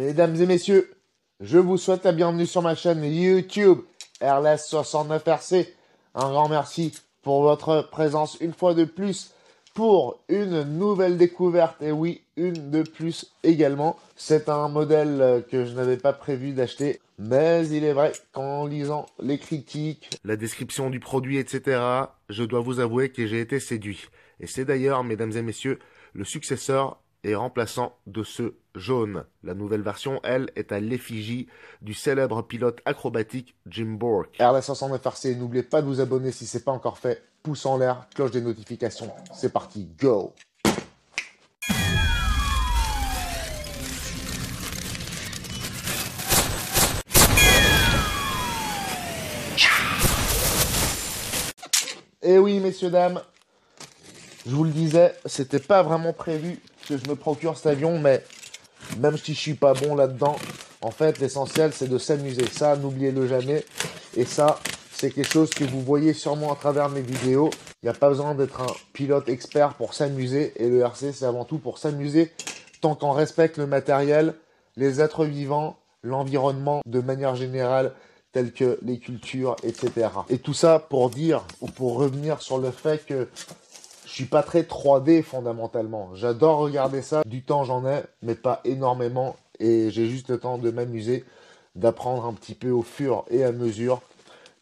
Mesdames et messieurs, je vous souhaite la bienvenue sur ma chaîne YouTube Airless69RC. Un grand merci pour votre présence une fois de plus pour une nouvelle découverte. Et oui, une de plus également. C'est un modèle que je n'avais pas prévu d'acheter. Mais il est vrai qu'en lisant les critiques, la description du produit, etc., je dois vous avouer que j'ai été séduit. Et c'est d'ailleurs, mesdames et messieurs, le successeur et remplaçant de ce jaune. La nouvelle version, elle, est à l'effigie du célèbre pilote acrobatique Jim Bourke. Airless69RC, n'oubliez pas de vous abonner si ce n'est pas encore fait. Pouce en l'air, cloche des notifications. C'est parti, go! Et oui, messieurs, dames, je vous le disais, c'était pas vraiment prévu que je me procure cet avion, mais même si je suis pas bon là-dedans, en fait, l'essentiel, c'est de s'amuser. Ça, n'oubliez-le jamais. Et ça, c'est quelque chose que vous voyez sûrement à travers mes vidéos. Il n'y a pas besoin d'être un pilote expert pour s'amuser. Et le RC, c'est avant tout pour s'amuser, tant qu'on respecte le matériel, les êtres vivants, l'environnement de manière générale, telles que les cultures, etc. Et tout ça pour dire, ou pour revenir sur le fait que je suis pas très 3D fondamentalement. J'adore regarder ça, du temps j'en ai, mais pas énormément. Et j'ai juste le temps de m'amuser, d'apprendre un petit peu au fur et à mesure.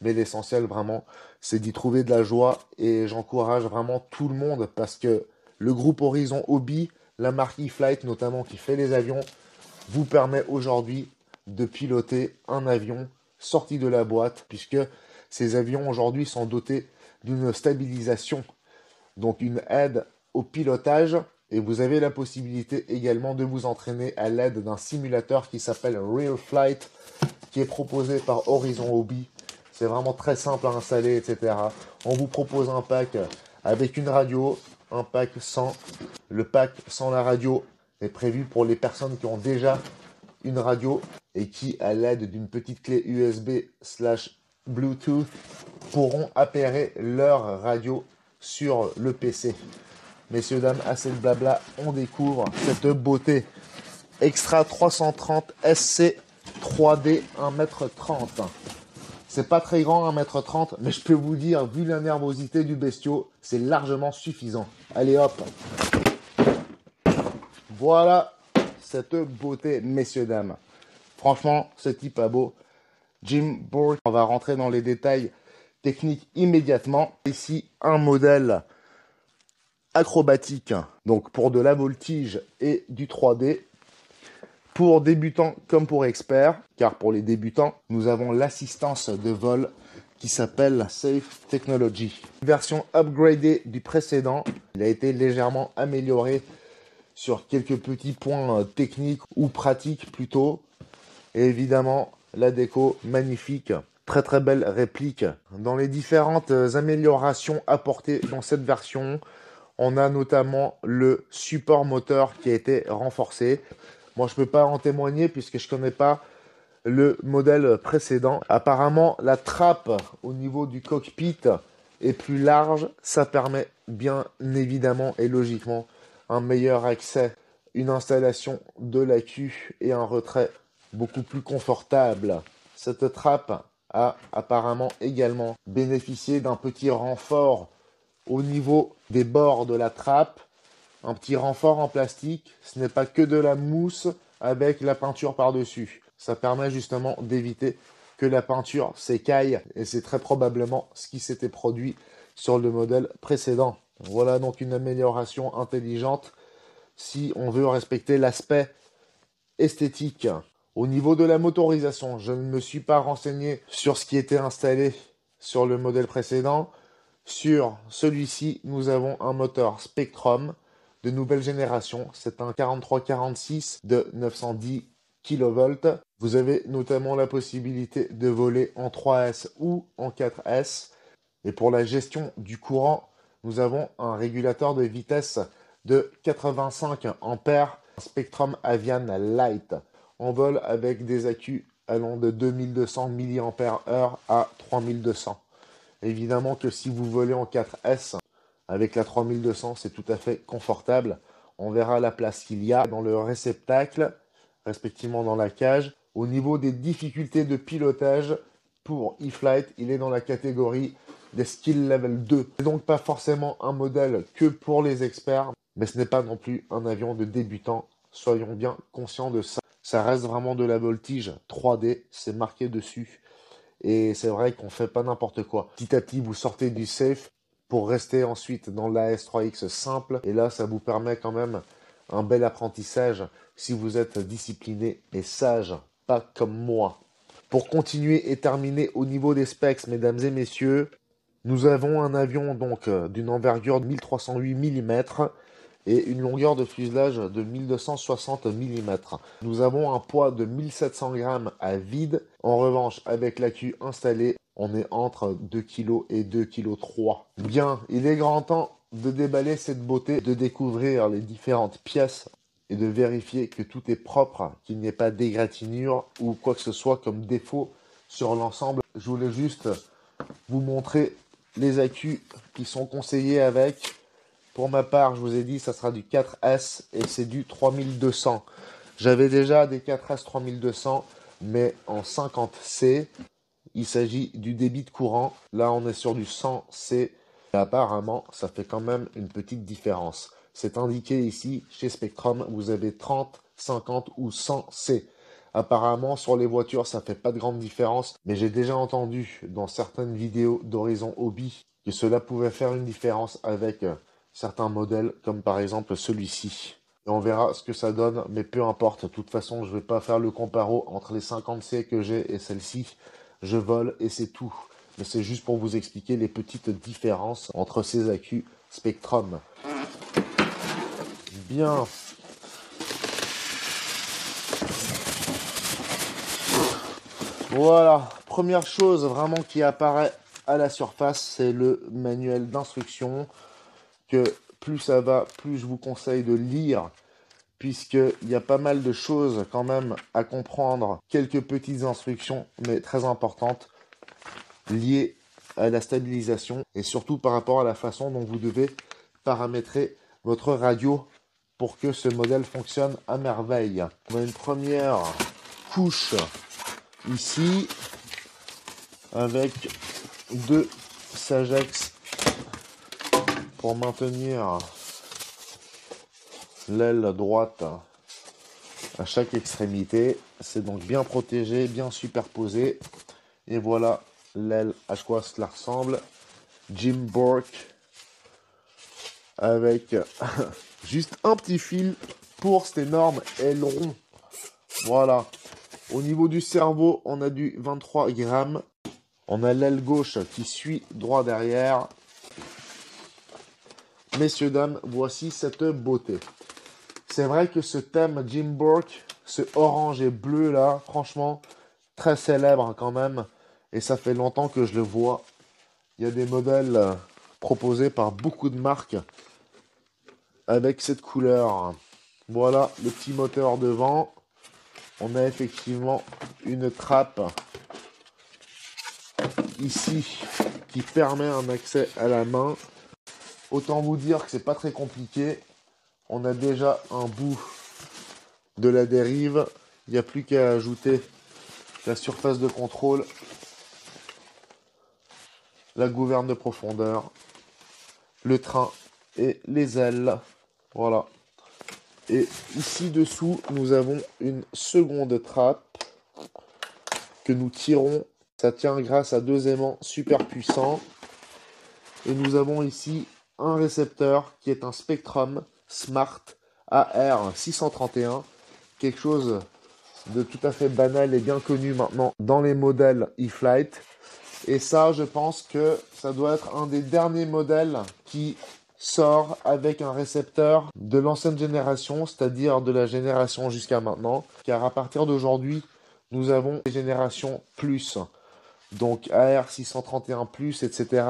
Mais l'essentiel vraiment, c'est d'y trouver de la joie. Et j'encourage vraiment tout le monde parce que le groupe Horizon Hobby, la marque eFlight notamment qui fait les avions, vous permet aujourd'hui de piloter un avion sorti de la boîte, puisque ces avions aujourd'hui sont dotés d'une stabilisation, donc une aide au pilotage, et vous avez la possibilité également de vous entraîner à l'aide d'un simulateur qui s'appelle Real Flight, qui est proposé par Horizon Hobby. C'est vraiment très simple à installer, etc. On vous propose un pack avec une radio, un pack sans. Le pack sans la radio est prévu pour les personnes qui ont déjà une radio et qui, à l'aide d'une petite clé USB/Bluetooth, pourront appairer leur radio sur le PC. Messieurs, dames, assez de blabla, on découvre cette beauté. Extra 330 SC 3D 1m30. C'est pas très grand 1m30, mais je peux vous dire, vu la nervosité du bestiau, c'est largement suffisant. Allez hop. Voilà cette beauté, messieurs, dames. Franchement, ce type a beau. Jim Bourke, on va rentrer dans les détails techniques immédiatement. Ici, un modèle acrobatique, donc pour de la voltige et du 3D. Pour débutants comme pour experts, car pour les débutants, nous avons l'assistance de vol qui s'appelle Safe Technology. Version upgradée du précédent, il a été légèrement amélioré sur quelques petits points techniques ou pratiques plutôt. Et évidemment, la déco magnifique, très très belle réplique. Dans les différentes améliorations apportées dans cette version, on a notamment le support moteur qui a été renforcé. Moi, je ne peux pas en témoigner puisque je ne connais pas le modèle précédent. Apparemment, la trappe au niveau du cockpit est plus large. Ça permet bien évidemment et logiquement un meilleur accès, une installation de l'accu et un retrait beaucoup plus confortable. Cette trappe a apparemment également bénéficié d'un petit renfort au niveau des bords de la trappe. Un petit renfort en plastique, ce n'est pas que de la mousse avec la peinture par-dessus. Ça permet justement d'éviter que la peinture s'écaille et c'est très probablement ce qui s'était produit sur le modèle précédent. Voilà donc une amélioration intelligente si on veut respecter l'aspect esthétique. Au niveau de la motorisation, je ne me suis pas renseigné sur ce qui était installé sur le modèle précédent. Sur celui-ci, nous avons un moteur Spectrum de nouvelle génération. C'est un 4346 de 910 kV. Vous avez notamment la possibilité de voler en 3S ou en 4S. Et pour la gestion du courant, nous avons un régulateur de vitesse de 85 ampères, Spectrum Avian Lite. On vole avec des accus allant de 2200 mAh à 3200. Évidemment que si vous volez en 4S, avec la 3200, c'est tout à fait confortable. On verra la place qu'il y a dans le réceptacle respectivement dans la cage. Au niveau des difficultés de pilotage, pour E-Flight, il est dans la catégorie des Skill Level 2. C'est donc pas forcément un modèle que pour les experts, mais ce n'est pas non plus un avion de débutant. Soyons bien conscients de ça. Ça reste vraiment de la voltige 3D, c'est marqué dessus. Et c'est vrai qu'on fait pas n'importe quoi. Petit à petit, vous sortez du safe pour rester ensuite dans l'AS3X simple. Et là, ça vous permet quand même un bel apprentissage si vous êtes discipliné et sage, pas comme moi. Pour continuer et terminer au niveau des specs, mesdames et messieurs, nous avons un avion donc d'une envergure de 1308 mm et une longueur de fuselage de 1260 mm. Nous avons un poids de 1700 grammes à vide. En revanche, avec l'accu installé, on est entre 2 kg et 2,3 kg. Bien, il est grand temps de déballer cette beauté, de découvrir les différentes pièces et de vérifier que tout est propre, qu'il n'y ait pas d'égratignure ou quoi que ce soit comme défaut sur l'ensemble. Je voulais juste vous montrer les accus qui sont conseillés avec. Pour ma part, je vous ai dit, ça sera du 4S et c'est du 3200. J'avais déjà des 4S 3200, mais en 50C. Il s'agit du débit de courant. Là, on est sur du 100C. Et apparemment, ça fait quand même une petite différence. C'est indiqué ici, chez Spectrum, vous avez 30, 50 ou 100C. Apparemment, sur les voitures, ça fait pas de grande différence. Mais j'ai déjà entendu dans certaines vidéos d'Horizon Hobby que cela pouvait faire une différence avec certains modèles, comme par exemple celui-ci. Et on verra ce que ça donne, mais peu importe. De toute façon, je ne vais pas faire le comparo entre les 50C que j'ai et celle-ci. Je vole et c'est tout. Mais c'est juste pour vous expliquer les petites différences entre ces accus Spectrum. Bien. Voilà. Première chose vraiment qui apparaît à la surface, c'est le manuel d'instruction. Que plus ça va, plus je vous conseille de lire, puisqu'il y a pas mal de choses quand même à comprendre. Quelques petites instructions, mais très importantes, liées à la stabilisation et surtout par rapport à la façon dont vous devez paramétrer votre radio pour que ce modèle fonctionne à merveille. On a une première couche ici avec deux Sagex pour maintenir l'aile droite à chaque extrémité. C'est donc bien protégé, bien superposé. Et voilà l'aile à quoi cela ressemble. Jim Bork avec juste un petit fil pour cet énorme aileron. Voilà. Au niveau du cerveau, on a du 23 grammes. On a l'aile gauche qui suit droit derrière. Messieurs, dames, voici cette beauté. C'est vrai que ce thème Jim Bork, ce orange et bleu là, franchement, très célèbre quand même. Et ça fait longtemps que je le vois. Il y a des modèles proposés par beaucoup de marques avec cette couleur. Voilà le petit moteur devant. On a effectivement une trappe ici qui permet un accès à la main. Autant vous dire que c'est pas très compliqué. On a déjà un bout de la dérive. Il n'y a plus qu'à ajouter la surface de contrôle, la gouverne de profondeur, le train et les ailes. Voilà. Et ici dessous, nous avons une seconde trappe que nous tirons. Ça tient grâce à deux aimants super puissants. Et nous avons ici un récepteur qui est un Spectrum Smart AR631. Quelque chose de tout à fait banal et bien connu maintenant dans les modèles E-Flight. Et ça, je pense que ça doit être un des derniers modèles qui sort avec un récepteur de l'ancienne génération, c'est-à-dire de la génération jusqu'à maintenant. Car à partir d'aujourd'hui, nous avons des générations plus. Donc AR631+, etc.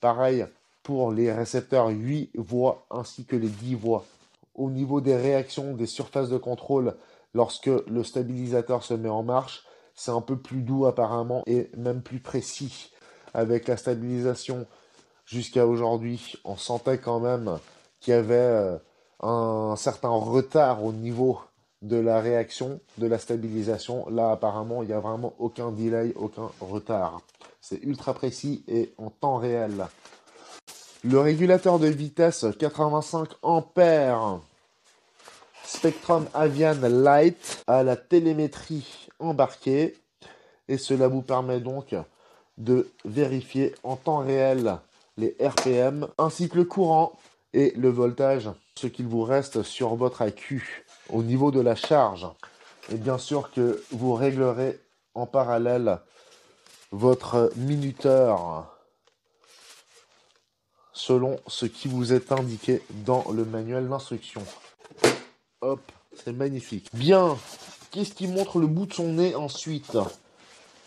Pareil pour les récepteurs 8 voies ainsi que les 10 voies. Au niveau des réactions des surfaces de contrôle, lorsque le stabilisateur se met en marche, c'est un peu plus doux apparemment et même plus précis. Avec la stabilisation jusqu'à aujourd'hui, on sentait quand même qu'il y avait un certain retard au niveau de la réaction, de la stabilisation. Là, apparemment, il n'y a vraiment aucun delay, aucun retard. C'est ultra précis et en temps réel. Le régulateur de vitesse 85 ampères Spectrum Avian Lite a la télémétrie embarquée et cela vous permet donc de vérifier en temps réel les RPM ainsi que le courant et le voltage, ce qu'il vous reste sur votre AQ au niveau de la charge. Et bien sûr que vous réglerez en parallèle votre minuteur selon ce qui vous est indiqué dans le manuel d'instruction. Hop, c'est magnifique. Bien, qu'est-ce qui montre le bout de son nez ensuite?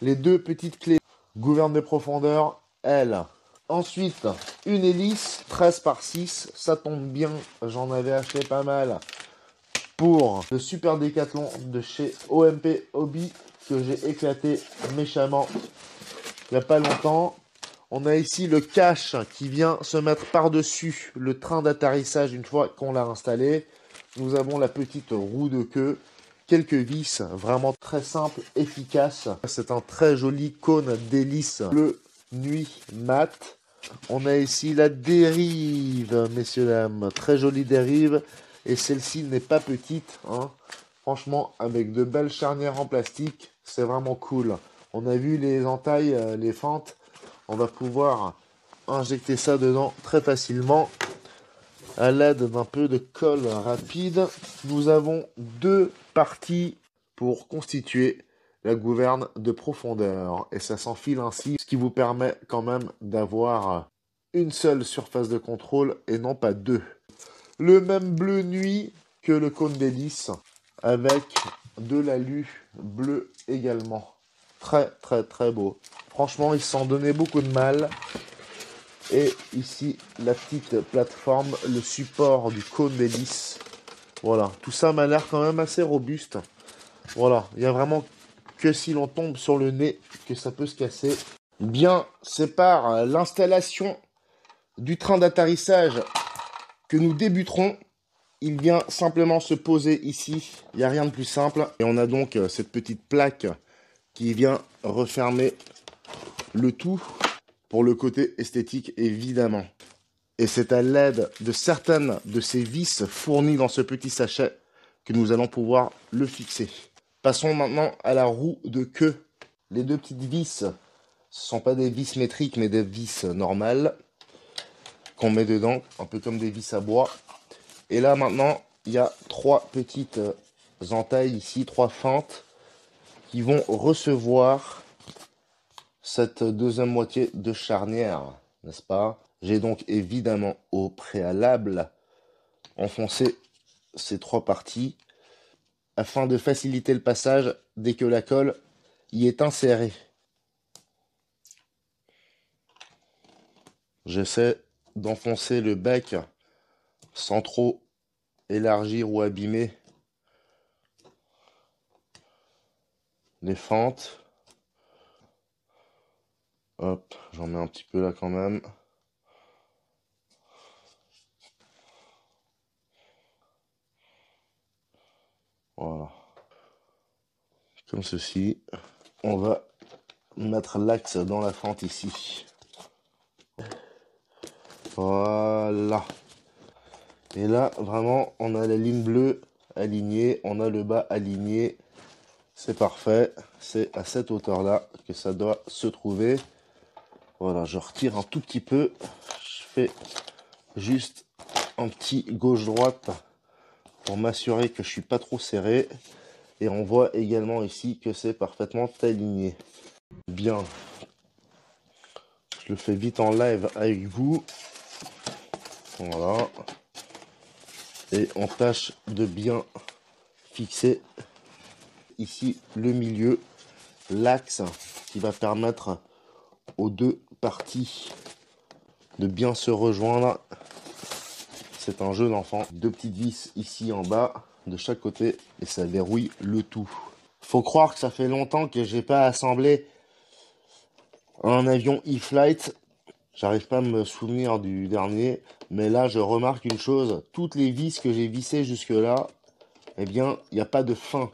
Les deux petites clés. Gouverne de profondeur, L. Ensuite, une hélice 13 par 6, ça tombe bien, j'en avais acheté pas mal pour le Super Décathlon de chez OMP Hobby que j'ai éclaté méchamment il n'y a pas longtemps. On a ici le cache qui vient se mettre par-dessus le train d'atterrissage une fois qu'on l'a installé. Nous avons la petite roue de queue, quelques vis, vraiment très simples, efficaces. C'est un très joli cône d'hélice bleu nuit mat. On a ici la dérive, messieurs, dames. Très jolie dérive. Et celle-ci n'est pas petite, hein. Franchement, avec de belles charnières en plastique, c'est vraiment cool. On a vu les entailles, les fentes. On va pouvoir injecter ça dedans très facilement à l'aide d'un peu de colle rapide. Nous avons deux parties pour constituer la gouverne de profondeur. Et ça s'enfile ainsi, ce qui vous permet quand même d'avoir une seule surface de contrôle et non pas deux. Le même bleu nuit que le cône d'hélice avec de l'alu bleu également. Très très très beau. Franchement, ils se sont donné beaucoup de mal. Et ici, la petite plateforme, le support du cône d'hélice. Voilà, tout ça m'a l'air quand même assez robuste. Voilà, il n'y a vraiment que si l'on tombe sur le nez que ça peut se casser. Bien, c'est par l'installation du train d'atterrissage que nous débuterons. Il vient simplement se poser ici. Il n'y a rien de plus simple. Et on a donc cette petite plaque qui vient refermer le tout pour le côté esthétique, évidemment. Et c'est à l'aide de certaines de ces vis fournies dans ce petit sachet que nous allons pouvoir le fixer. Passons maintenant à la roue de queue. Les deux petites vis, ce ne sont pas des vis métriques, mais des vis normales qu'on met dedans, un peu comme des vis à bois. Et là, maintenant, il y a trois petites entailles ici, trois fentes qui vont recevoir cette deuxième moitié de charnière, n'est-ce pas? J'ai donc évidemment au préalable enfoncé ces trois parties afin de faciliter le passage dès que la colle y est insérée. J'essaie d'enfoncer le bec sans trop élargir ou abîmer les fentes. Hop, j'en mets un petit peu là quand même. Voilà. Comme ceci. On va mettre l'axe dans la fente ici. Voilà. Et là, vraiment, on a la ligne bleue alignée, on a le bas aligné. C'est parfait. C'est à cette hauteur-là que ça doit se trouver. Voilà, je retire un tout petit peu. Je fais juste un petit gauche-droite pour m'assurer que je suis pas trop serré. Et on voit également ici que c'est parfaitement aligné. Bien. Je le fais vite en live avec vous. Voilà. Et on tâche de bien fixer ici le milieu, l'axe qui va permettre aux deux parties de bien se rejoindre. C'est un jeu d'enfant. Deux petites vis ici en bas de chaque côté et ça verrouille le tout. Faut croire que ça fait longtemps que j'ai pas assemblé un avion E-Flight. J'arrive pas à me souvenir du dernier, mais là je remarque une chose, toutes les vis que j'ai vissées jusque là, eh bien, il n'y a pas de fin,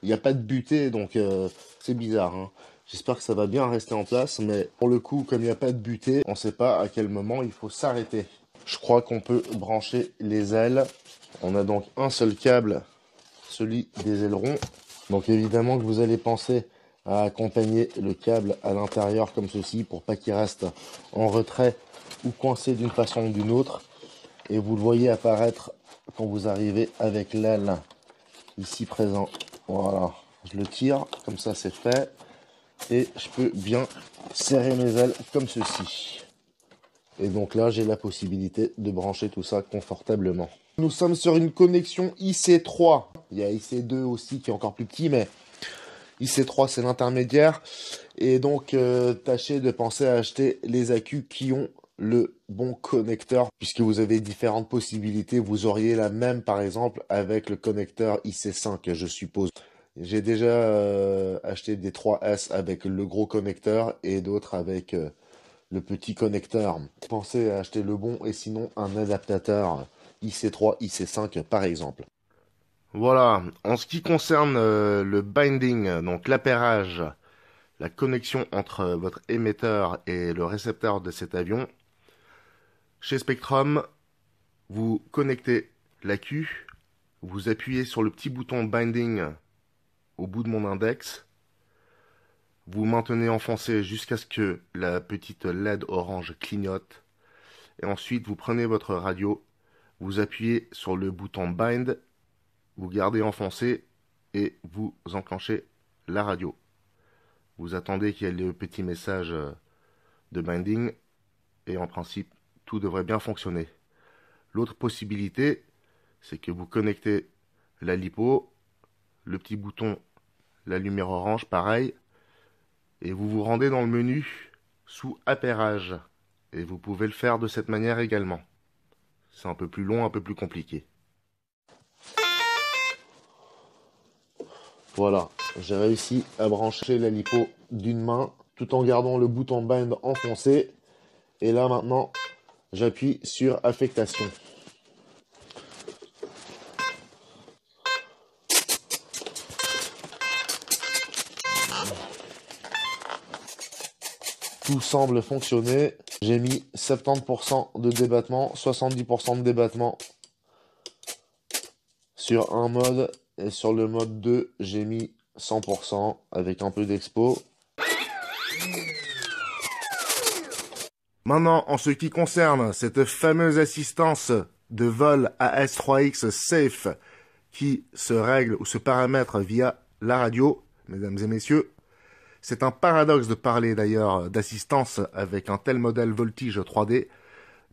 il n'y a pas de butée, donc c'est bizarre, hein. J'espère que ça va bien rester en place, mais pour le coup, comme il n'y a pas de butée, on ne sait pas à quel moment il faut s'arrêter. Je crois qu'on peut brancher les ailes. On a donc un seul câble, celui des ailerons. Donc évidemment que vous allez penser à accompagner le câble à l'intérieur comme ceci pour pas qu'il reste en retrait ou coincé d'une façon ou d'une autre. Et vous le voyez apparaître quand vous arrivez avec l'aile ici présent. Voilà, je le tire, comme ça c'est fait. Et je peux bien serrer mes ailes comme ceci. Et donc là, j'ai la possibilité de brancher tout ça confortablement. Nous sommes sur une connexion IC3. Il y a IC2 aussi qui est encore plus petit, mais IC3 c'est l'intermédiaire. Et donc, tâchez de penser à acheter les accus qui ont le bon connecteur, puisque vous avez différentes possibilités. Vous auriez la même, par exemple, avec le connecteur IC5, je suppose. J'ai déjà acheté des 3S avec le gros connecteur et d'autres avec le petit connecteur. Pensez à acheter le bon et sinon un adaptateur IC3, IC5 par exemple. Voilà, en ce qui concerne le binding, donc l'appairage, la connexion entre votre émetteur et le récepteur de cet avion, chez Spektrum, vous connectez l'accu, vous appuyez sur le petit bouton binding au bout de mon index, vous maintenez enfoncé jusqu'à ce que la petite LED orange clignote, et ensuite vous prenez votre radio, vous appuyez sur le bouton bind, vous gardez enfoncé et vous enclenchez la radio. Vous attendez qu'il y ait le petit message de binding et en principe tout devrait bien fonctionner. L'autre possibilité, c'est que vous connectez la lipo, le petit bouton, la lumière orange, pareil, et vous vous rendez dans le menu sous appairage. Et vous pouvez le faire de cette manière également. C'est un peu plus long, un peu plus compliqué. Voilà, j'ai réussi à brancher la lipo d'une main tout en gardant le bouton bind enfoncé. Et là maintenant, j'appuie sur affectation. Tout semble fonctionner. J'ai mis 70% de débattement, 70% de débattement sur un mode. Et sur le mode 2, j'ai mis 100% avec un peu d'expo. Maintenant, en ce qui concerne cette fameuse assistance de vol AS3X Safe qui se règle ou se paramètre via la radio, mesdames et messieurs, c'est un paradoxe de parler d'ailleurs d'assistance avec un tel modèle Voltige 3D,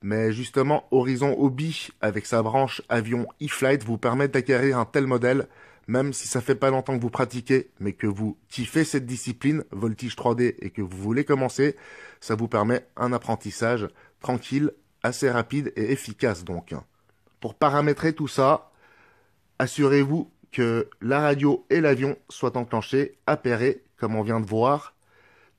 mais justement Horizon Hobby avec sa branche avion e-flight vous permet d'acquérir un tel modèle, même si ça fait pas longtemps que vous pratiquez, mais que vous kiffez cette discipline Voltige 3D et que vous voulez commencer, ça vous permet un apprentissage tranquille, assez rapide et efficace donc. Pour paramétrer tout ça, assurez-vous que la radio et l'avion soient enclenchés, appairés, comme on vient de voir,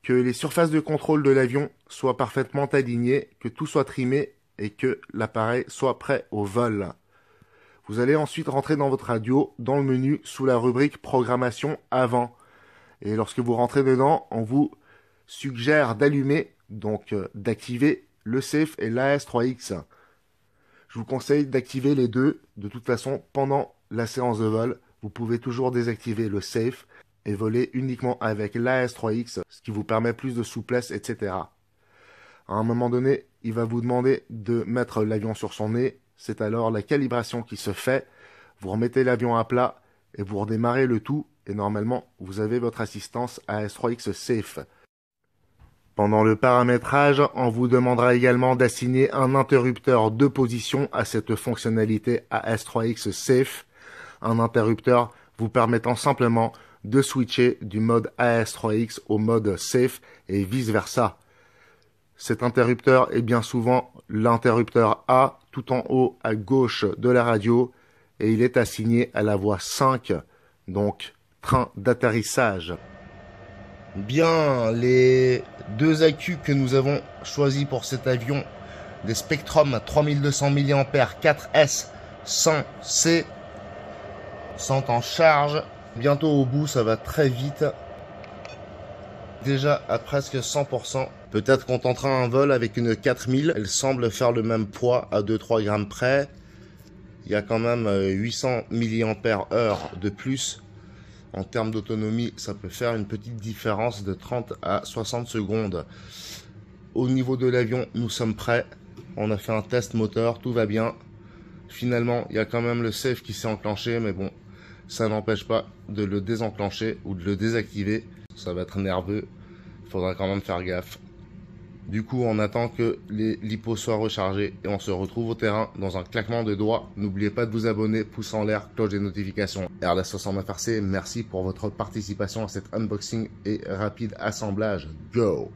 que les surfaces de contrôle de l'avion soient parfaitement alignées, que tout soit trimé et que l'appareil soit prêt au vol. Vous allez ensuite rentrer dans votre radio, dans le menu, sous la rubrique Programmation avant. Et lorsque vous rentrez dedans, on vous suggère d'allumer, donc d'activer le Safe et l'AS3X. Je vous conseille d'activer les deux, de toute façon, pendant la séance de vol. Vous pouvez toujours désactiver le Safe et voler uniquement avec l'AS3X, ce qui vous permet plus de souplesse, etc. À un moment donné, il va vous demander de mettre l'avion sur son nez. C'est alors la calibration qui se fait. Vous remettez l'avion à plat et vous redémarrez le tout. Et normalement, vous avez votre assistance AS3X Safe. Pendant le paramétrage, on vous demandera également d'assigner un interrupteur de position à cette fonctionnalité AS3X Safe. Un interrupteur vous permettant simplement de switcher du mode AS3X au mode Safe et vice versa. Cet interrupteur est bien souvent l'interrupteur A tout en haut à gauche de la radio et il est assigné à la voie 5, donc train d'atterrissage. Bien, les deux accus que nous avons choisis pour cet avion, des Spektrum 3200 mAh 4S 100C, sont en charge. Bientôt au bout, ça va très vite. Déjà à presque 100%. Peut-être qu'on tentera un vol avec une 4000. Elle semble faire le même poids à 2-3 grammes près. Il y a quand même 800 mAh de plus. En termes d'autonomie, ça peut faire une petite différence de 30 à 60 secondes. Au niveau de l'avion, nous sommes prêts. On a fait un test moteur, tout va bien. Finalement, il y a quand même le safe qui s'est enclenché, mais bon, ça n'empêche pas de le désenclencher ou de le désactiver. Ça va être nerveux, il faudra quand même faire gaffe. Du coup, on attend que les lipos soient rechargés et on se retrouve au terrain dans un claquement de doigts. N'oubliez pas de vous abonner, pouce en l'air, cloche des notifications. RLS69RC, merci pour votre participation à cet unboxing et rapide assemblage. Go!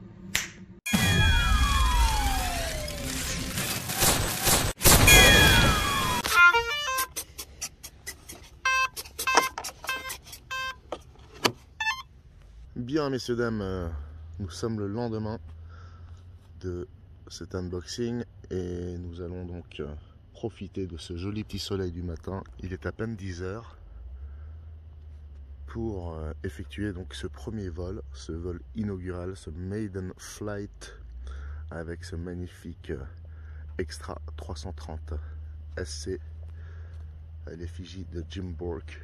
Bien, messieurs, dames, nous sommes le lendemain de cet unboxing et nous allons donc profiter de ce joli petit soleil du matin. Il est à peine 10 h pour effectuer donc ce premier vol, ce vol inaugural, ce maiden flight avec ce magnifique Extra 330 SC à l'effigie de Jim Bourke,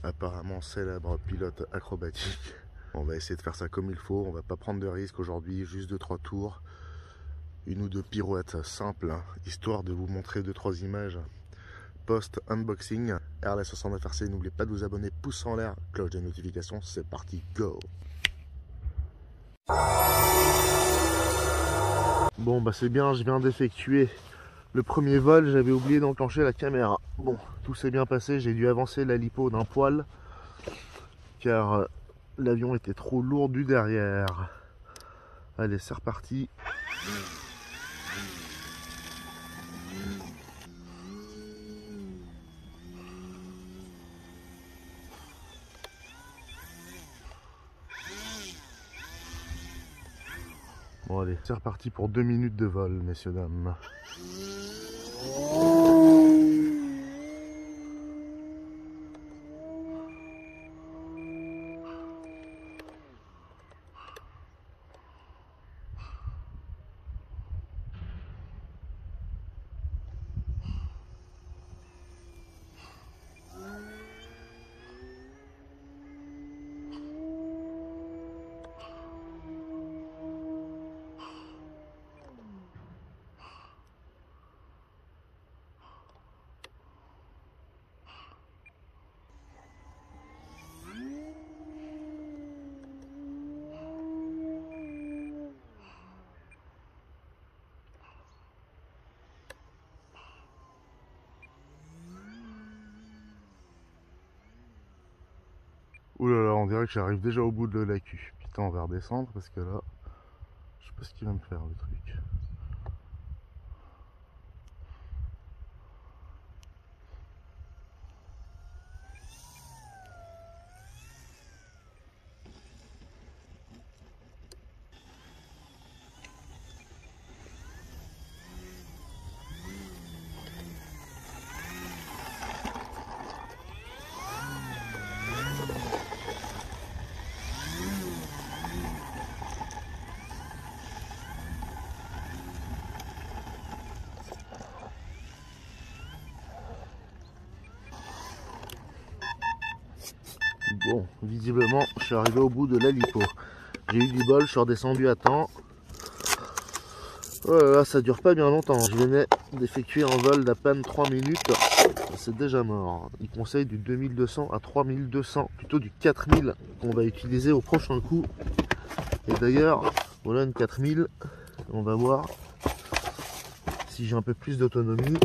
apparemment célèbre pilote acrobatique. On va essayer de faire ça comme il faut, on va pas prendre de risques aujourd'hui, juste 2-3 tours, une ou deux pirouettes simples, histoire de vous montrer 2-3 images post-unboxing. RLS69RC, n'oubliez pas de vous abonner, pouce en l'air, cloche des notifications, c'est parti, go! Bon bah c'est bien, je viens d'effectuer le premier vol, j'avais oublié d'enclencher la caméra. Bon, tout s'est bien passé, j'ai dû avancer la lipo d'un poil, car l'avion était trop lourd du derrière. Allez, c'est reparti. Bon allez, c'est reparti pour 2 minutes de vol, messieurs, dames. Ouh là là, on dirait que j'arrive déjà au bout de la queue. Putain, on va redescendre parce que là, je sais pas ce qu'il va me faire le truc. Bon, visiblement, je suis arrivé au bout de la lipo. J'ai eu du bol, je suis redescendu à temps. Oh là là, ça dure pas bien longtemps. Je venais d'effectuer un vol d'à peine 3 minutes. C'est déjà mort. Il conseille du 2200 à 3200, plutôt du 4000 qu'on va utiliser au prochain coup. Et d'ailleurs, voilà une 4000. On va voir si j'ai un peu plus d'autonomie.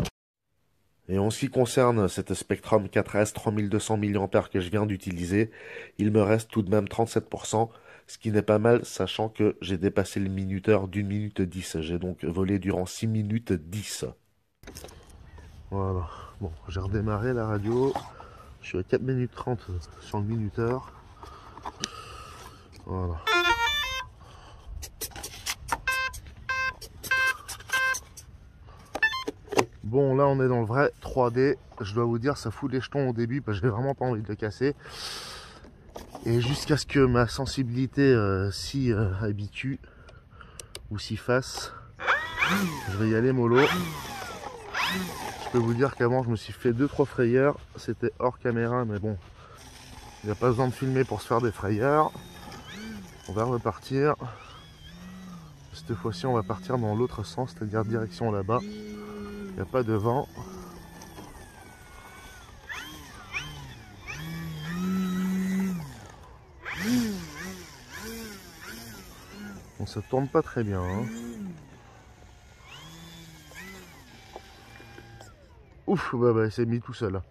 Et en ce qui concerne cette Spectrum 4S 3200 mAh que je viens d'utiliser, il me reste tout de même 37%, ce qui n'est pas mal, sachant que j'ai dépassé le minuteur d'1 minute 10. J'ai donc volé durant 6 minutes 10. Voilà. Bon, j'ai redémarré la radio. Je suis à 4 minutes 30 sur le minuteur. Voilà. Bon, là on est dans le vrai 3D. Je dois vous dire, ça fout les jetons au début parce que j'ai vraiment pas envie de le casser. Et jusqu'à ce que ma sensibilité s'y habitue ou s'y fasse, je vais y aller mollo. Je peux vous dire qu'avant je me suis fait 2-3 frayeurs. C'était hors caméra, mais bon, il n'y a pas besoin de filmer pour se faire des frayeurs. On va repartir. Cette fois-ci, on va partir dans l'autre sens, c'est-à-dire direction là-bas. Il n'y a pas de vent. Bon, ça tourne pas très bien. Hein. Ouf, bah, il s'est mis tout seul. Là.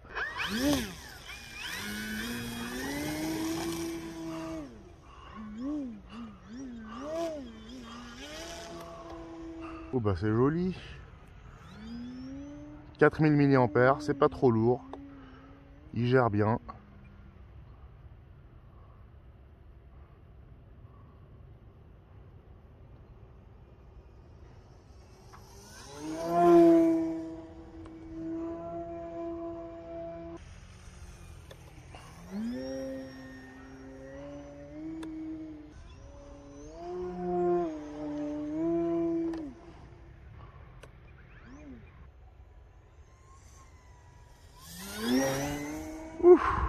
Oh bah c'est joli. 4000 mAh, c'est pas trop lourd. Il gère bien. Ouf.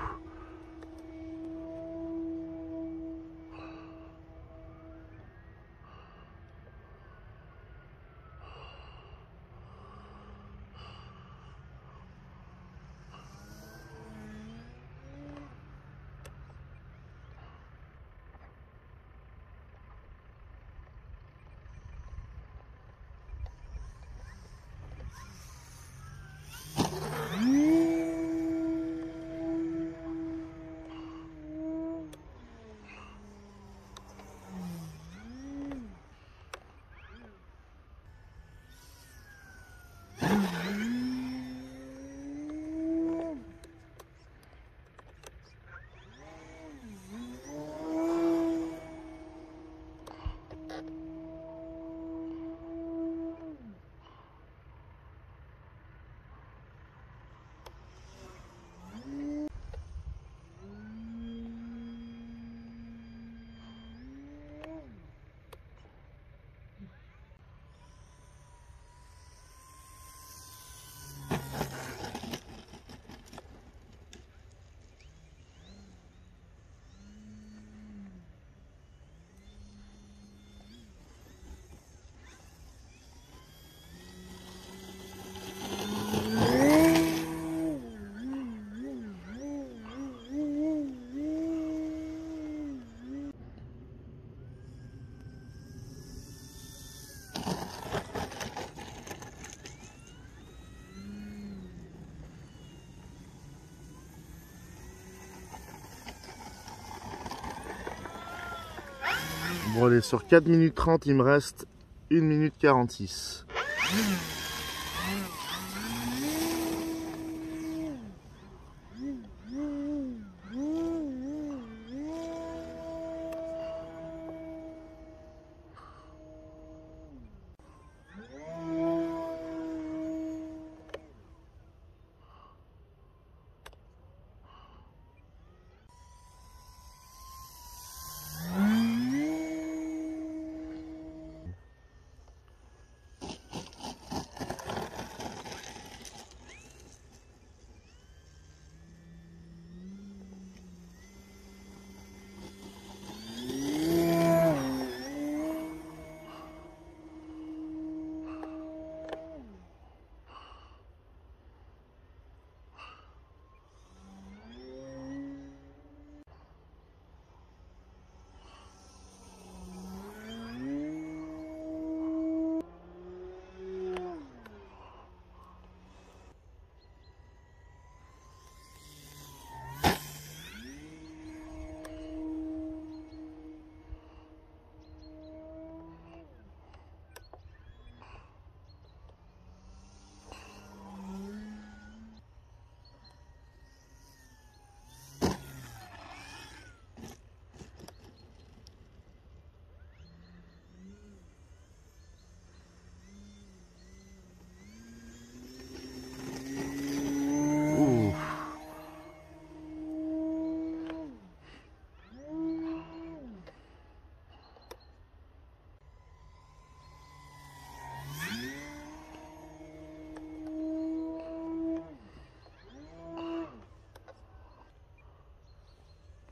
Bon allez, sur 4 minutes 30, il me reste 1 minute 46.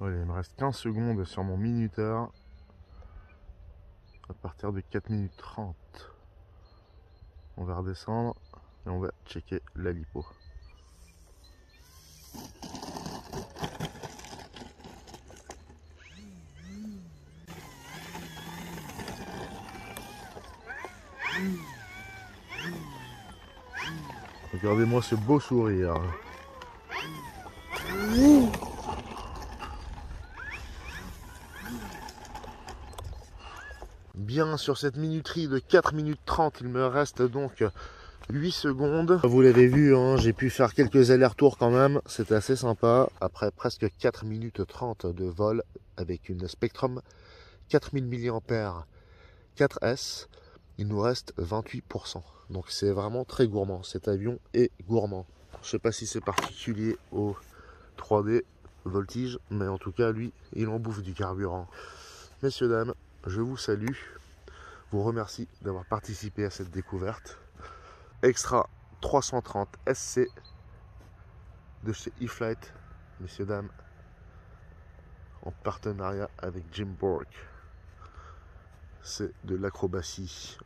Voilà, il me reste 15 secondes sur mon minuteur. À partir de 4 minutes 30. On va redescendre et on va checker la lipo. Regardez-moi ce beau sourire. Bien, sur cette minuterie de 4 minutes 30, il me reste donc 8 secondes. Vous l'avez vu, hein, j'ai pu faire quelques allers-retours quand même, c'était assez sympa. Après presque 4 minutes 30 de vol avec une Spectrum 4000 mAh 4S, il nous reste 28%. Donc c'est vraiment très gourmand, cet avion est gourmand. Je sais pas si c'est particulier au 3D Voltige, mais en tout cas lui, il en bouffe du carburant. Messieurs, dames, je vous salue, vous remercie d'avoir participé à cette découverte. Extra 330 SC de chez E-Flite, messieurs, dames, en partenariat avec Jim Bork. C'est de l'acrobatie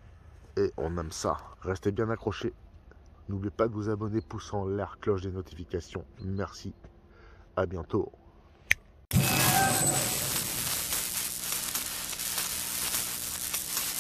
et on aime ça. Restez bien accrochés. N'oubliez pas de vous abonner, pouce en l'air, cloche des notifications. Merci, à bientôt.